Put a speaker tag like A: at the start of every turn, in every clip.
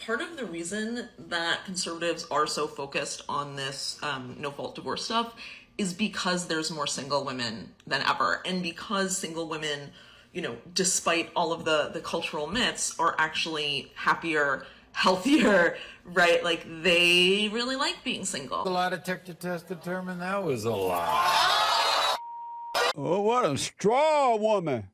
A: part of the reason that conservatives are so focused on this no-fault divorce stuff is because there's more single women than ever. And because single women, you know, despite all of the cultural myths, are actually happier, healthier, right? Like, they really like being single.
B: A lie detector test determined that was a lie.
C: Oh, what a strong woman.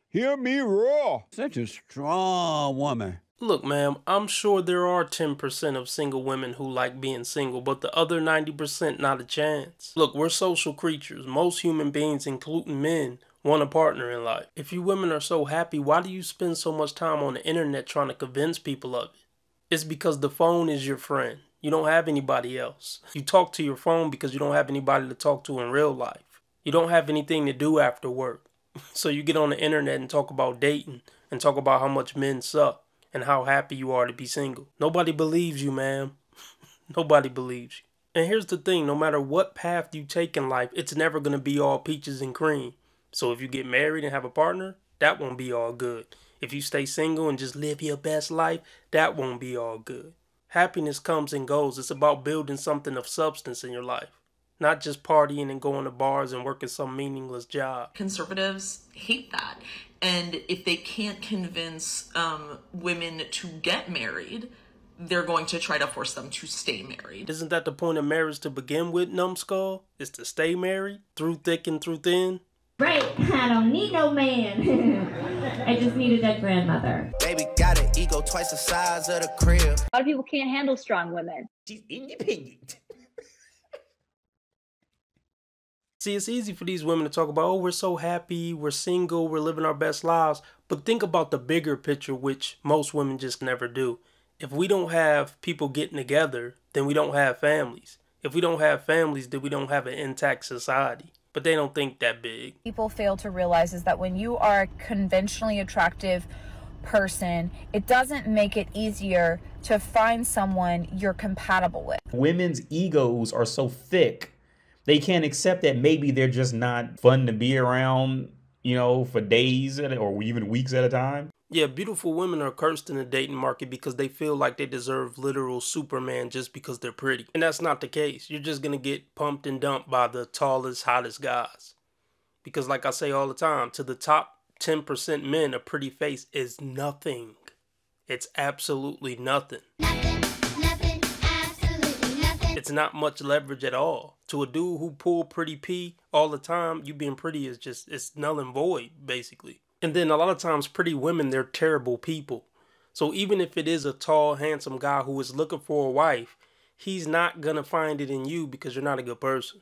C: Hear me roar. Such a strong woman.
D: Look, ma'am, I'm sure there are 10% of single women who like being single, but the other 90%, not a chance. Look, we're social creatures. Most human beings, including men, want a partner in life. If you women are so happy, why do you spend so much time on the internet trying to convince people of it? It's because the phone is your friend. You don't have anybody else. You talk to your phone because you don't have anybody to talk to in real life. You don't have anything to do after work. So you get on the internet and talk about dating and talk about how much men suck and how happy you are to be single. Nobody believes you, ma'am. Nobody believes you. And here's the thing, no matter what path you take in life, it's never going to be all peaches and cream. So if you get married and have a partner, that won't be all good. If you stay single and just live your best life, that won't be all good. Happiness comes and goes. It's about building something of substance in your life. Not just partying and going to bars and working some meaningless job.
A: Conservatives hate that. And if they can't convince women to get married, they're going to try to force them to stay married.
D: Isn't that the point of marriage to begin with, numbskull? Is to stay married, through thick and through thin?
E: Right, I don't need no man. I just need a dead grandmother.
F: Baby got an ego twice the size of the crib.
G: A lot of people can't handle strong women.
F: She's independent.
D: See, it's easy for these women to talk about, oh, we're so happy, we're single, we're living our best lives. But think about the bigger picture, which most women just never do. If we don't have people getting together, then we don't have families. If we don't have families, then we don't have an intact society. But they don't think that big.
H: People fail to realize is that when you are a conventionally attractive person, it doesn't make it easier to find someone you're compatible with.
I: Women's egos are so thick. They can't accept that maybe they're just not fun to be around, you know, for days or even weeks at a time.
D: Yeah, beautiful women are cursed in the dating market because they feel like they deserve literal Superman just because they're pretty. And that's not the case. You're just going to get pumped and dumped by the tallest, hottest guys. Because like I say all the time, to the top 10% men, a pretty face is nothing. It's absolutely nothing. It's not much leverage at all. To a dude who pull pretty P all the time, you being pretty is just, it's null and void, basically. And then a lot of times pretty women, they're terrible people. So even if it is a tall, handsome guy who is looking for a wife, he's not gonna find it in you because you're not a good person.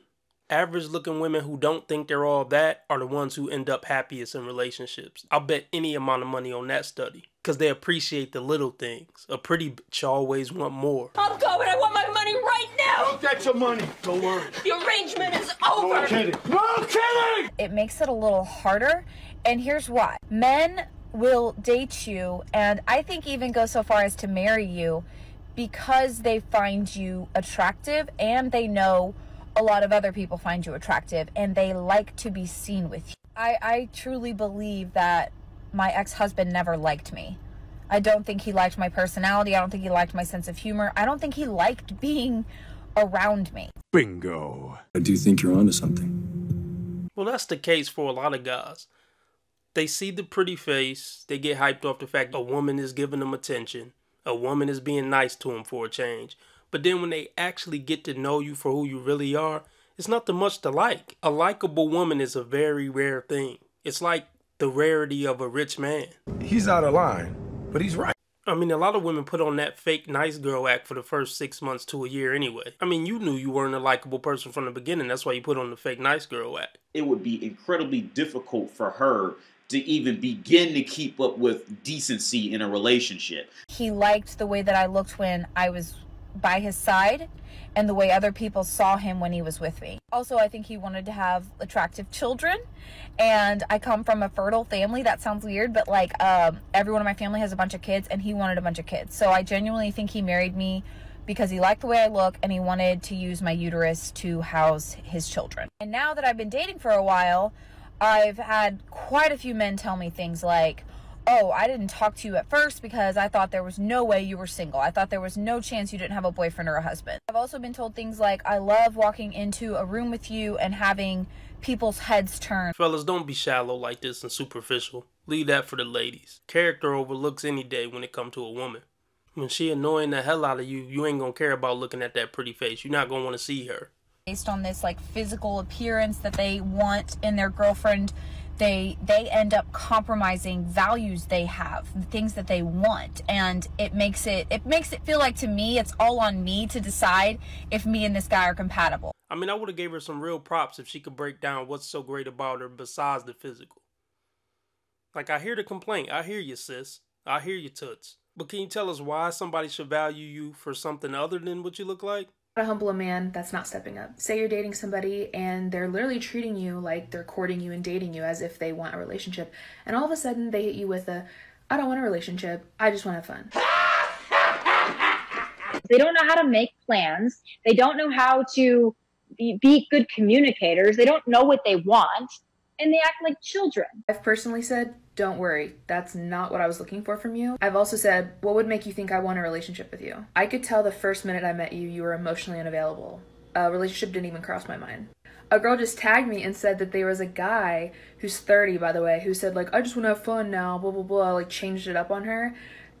D: Average looking women who don't think they're all that are the ones who end up happiest in relationships. I'll bet any amount of money on that study. Because they appreciate the little things. A pretty bitch always want more.
G: I'm going. I want my money right now.
C: Don't get your money. Don't worry.
G: The arrangement is over.
C: No kidding. No kidding!
H: It makes it a little harder. And here's why. Men will date you, and I think even go so far as to marry you, because they find you attractive and they know a lot of other people find you attractive and they like to be seen with you. I truly believe that my ex-husband never liked me. I don't think he liked my personality. I don't think he liked my sense of humor. I don't think he liked being around me.
C: Bingo.
J: I do think you're onto something.
D: Well, that's the case for a lot of guys. They see the pretty face. They get hyped off the fact a woman is giving them attention. A woman is being nice to them for a change. But then when they actually get to know you for who you really are, it's nothing much to like. A likable woman is a very rare thing. It's like the rarity of a rich man.
J: He's out of line, but he's right.
D: I mean, a lot of women put on that fake nice girl act for the first 6 months to a year anyway. I mean, you knew you weren't a likable person from the beginning. That's why you put on the fake nice girl act.
K: It would be incredibly difficult for her to even begin to keep up with decency in a relationship.
H: He liked the way that I looked when I was by his side and the way other people saw him when he was with me. Also, I think he wanted to have attractive children, and I come from a fertile family. That sounds weird, but like everyone in my family has a bunch of kids, and he wanted a bunch of kids. So I genuinely think he married me because he liked the way I look and he wanted to use my uterus to house his children. And now that I've been dating for a while, I've had quite a few men tell me things like, oh, I didn't talk to you at first because I thought there was no way you were single. I thought there was no chance you didn't have a boyfriend or a husband. I've also been told things like, I love walking into a room with you and having people's heads turn.
D: Fellas, don't be shallow like this and superficial. Leave that for the ladies. Character overlooks any day when it comes to a woman. When she annoying the hell out of you, you ain't gonna care about looking at that pretty face. You're not gonna want to see her.
H: Based on this like physical appearance that they want in their girlfriend, they end up compromising values they have, things that they want, and it makes it feel like, to me, it's all on me to decide if me and this guy are compatible.
D: I mean, I would have gave her some real props if she could break down what's so great about her besides the physical. Like, I hear the complaint. I hear you, sis. I hear you, toots. But can you tell us why somebody should value you for something other than what you look like?
L: To humble a man that's not stepping up. Say you're dating somebody and they're literally treating you like they're courting you and dating you as if they want a relationship, and all of a sudden they hit you with a, I don't want a relationship, I just want to have fun.
G: They don't know how to make plans. They don't know how to be good communicators. They don't know what they want, and they act like children.
L: I've personally said, don't worry, that's not what I was looking for from you. I've also said, what would make you think I want a relationship with you? I could tell the first minute I met you, you were emotionally unavailable. A relationship didn't even cross my mind. A girl just tagged me and said that there was a guy who's 30, by the way, who said, like, I just want to have fun now, blah, blah, blah, like changed it up on her.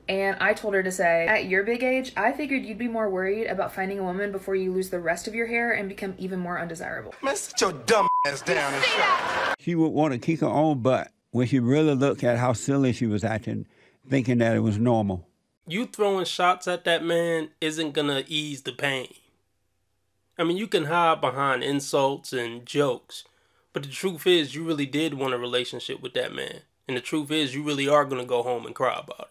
L: And I told her to say, at your big age, I figured you'd be more worried about finding a woman before you lose the rest of your hair and become even more undesirable.
J: Man, sit your dumb ass down and shut.
C: She would want to kick her own butt when she really looked at how silly she was acting, thinking that it was normal.
D: You throwing shots at that man isn't gonna ease the pain. I mean, you can hide behind insults and jokes, but the truth is you really did want a relationship with that man. And the truth is you really are gonna go home and cry about it.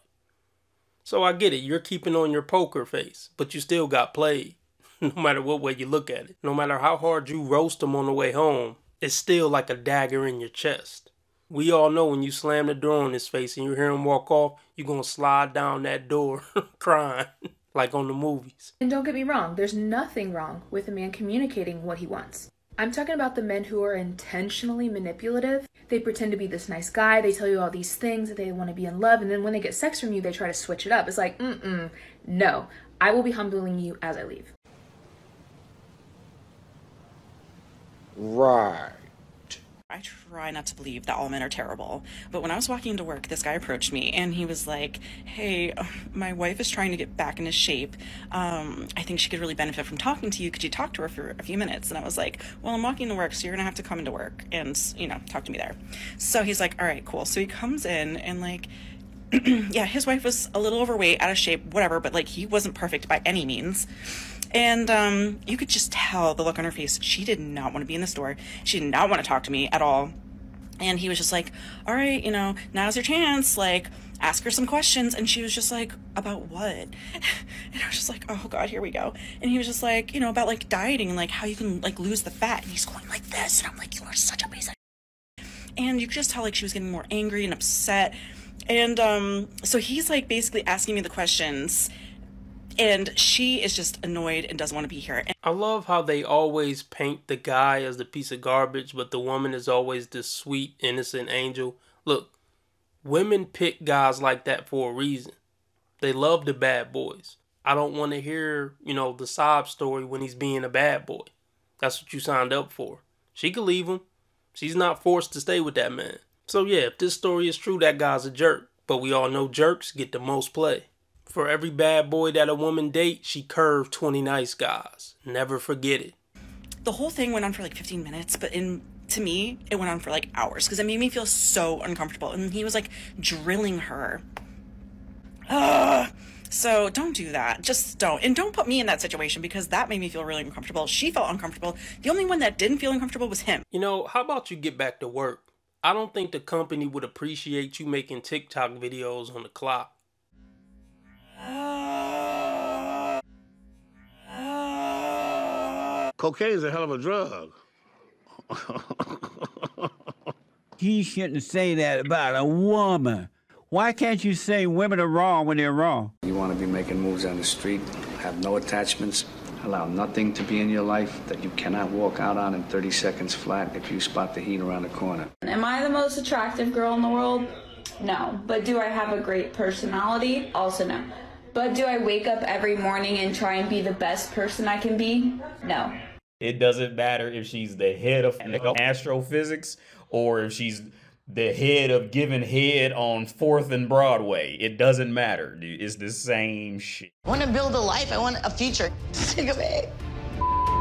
D: So I get it, you're keeping on your poker face, but you still got played, no matter what way you look at it. No matter how hard you roast him on the way home, it's still like a dagger in your chest. We all know when you slam the door on his face and you hear him walk off, you're going to slide down that door crying, like on the movies.
L: And don't get me wrong, there's nothing wrong with a man communicating what he wants. I'm talking about the men who are intentionally manipulative. They pretend to be this nice guy, they tell you all these things, that they want to be in love, and then when they get sex from you, they try to switch it up. It's like, no, I will be humbling you as I leave.
J: Right.
M: I try not to believe that all men are terrible, but when I was walking into work, this guy approached me and he was like, hey, my wife is trying to get back into shape. I think she could really benefit from talking to you. Could you talk to her for a few minutes? And I was like, well, I'm walking to work, so you're gonna have to come into work and, you know, talk to me there. So he's like, all right, cool. So he comes in and like, yeah, his wife was a little overweight, out of shape, whatever, but like he wasn't perfect by any means. And you could just tell the look on her face. She did not want to be in the store. She did not want to talk to me at all. And he was just like, all right, you know, now's your chance. Like, ask her some questions. And she was just like, about what? And I was just like, oh God, here we go. And he was just like, you know, about like dieting and like how you can like lose the fat. And he's going like this. And I'm like, you are such a piece of shit. And you could just tell like she was getting more angry and upset. And so he's like basically asking me the questions. And she is just annoyed and doesn't want to be here.
D: I love how they always paint the guy as the piece of garbage, but the woman is always this sweet, innocent angel. Look, women pick guys like that for a reason. They love the bad boys. I don't want to hear, you know, the sob story when he's being a bad boy. That's what you signed up for. She could leave him. She's not forced to stay with that man. So yeah, if this story is true, that guy's a jerk. But we all know jerks get the most play. For every bad boy that a woman dates, she curved 20 nice guys. Never forget it.
M: The whole thing went on for like 15 minutes, but to me, it went on for like hours because it made me feel so uncomfortable. And he was like drilling her. So don't do that. Just don't. And don't put me in that situation because that made me feel really uncomfortable. She felt uncomfortable. The only one that didn't feel uncomfortable was him.
D: You know, how about you get back to work? I don't think the company would appreciate you making TikTok videos on the clock.
N: Cocaine's a hell of a drug.
C: He shouldn't say that about a woman. Why can't you say women are wrong when they're wrong?
O: You want to be making moves on the street, have no attachments, allow nothing to be in your life that you cannot walk out on in 30 seconds flat if you spot the heat around the corner.
P: Am I the most attractive girl in the world? No. But do I have a great personality? Also no. But do I wake up every morning and try and be the best person I can be? No.
I: It doesn't matter if she's the head of astrophysics or if she's the head of giving head on 4th and Broadway. It doesn't matter, dude. It's the same shit.
Q: I want to build a life. I want a future. Sick of it.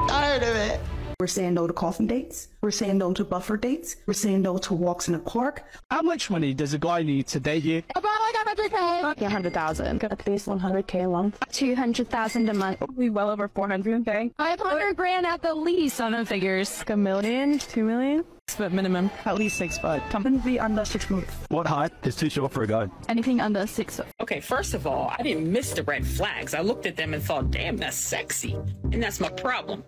Q: Tired of it.
R: We're saying no to coffin dates. We're saying no to buffer dates. We're saying no to walks in the park.
S: How much money does a guy need to date you?
T: About like 100K. 100,000. At least 100K a month. 200,000 a month. Probably well over 400K. 500 grand at the least on the figures. Like $1 million, 2 million. But minimum. At least 6 foot. Something to be under 6 foot.
S: What height is too short for a guy?
T: Anything under 6 foot.
U: Okay, first of all, I didn't miss the red flags. I looked at them and thought, damn, that's sexy. And that's my problem.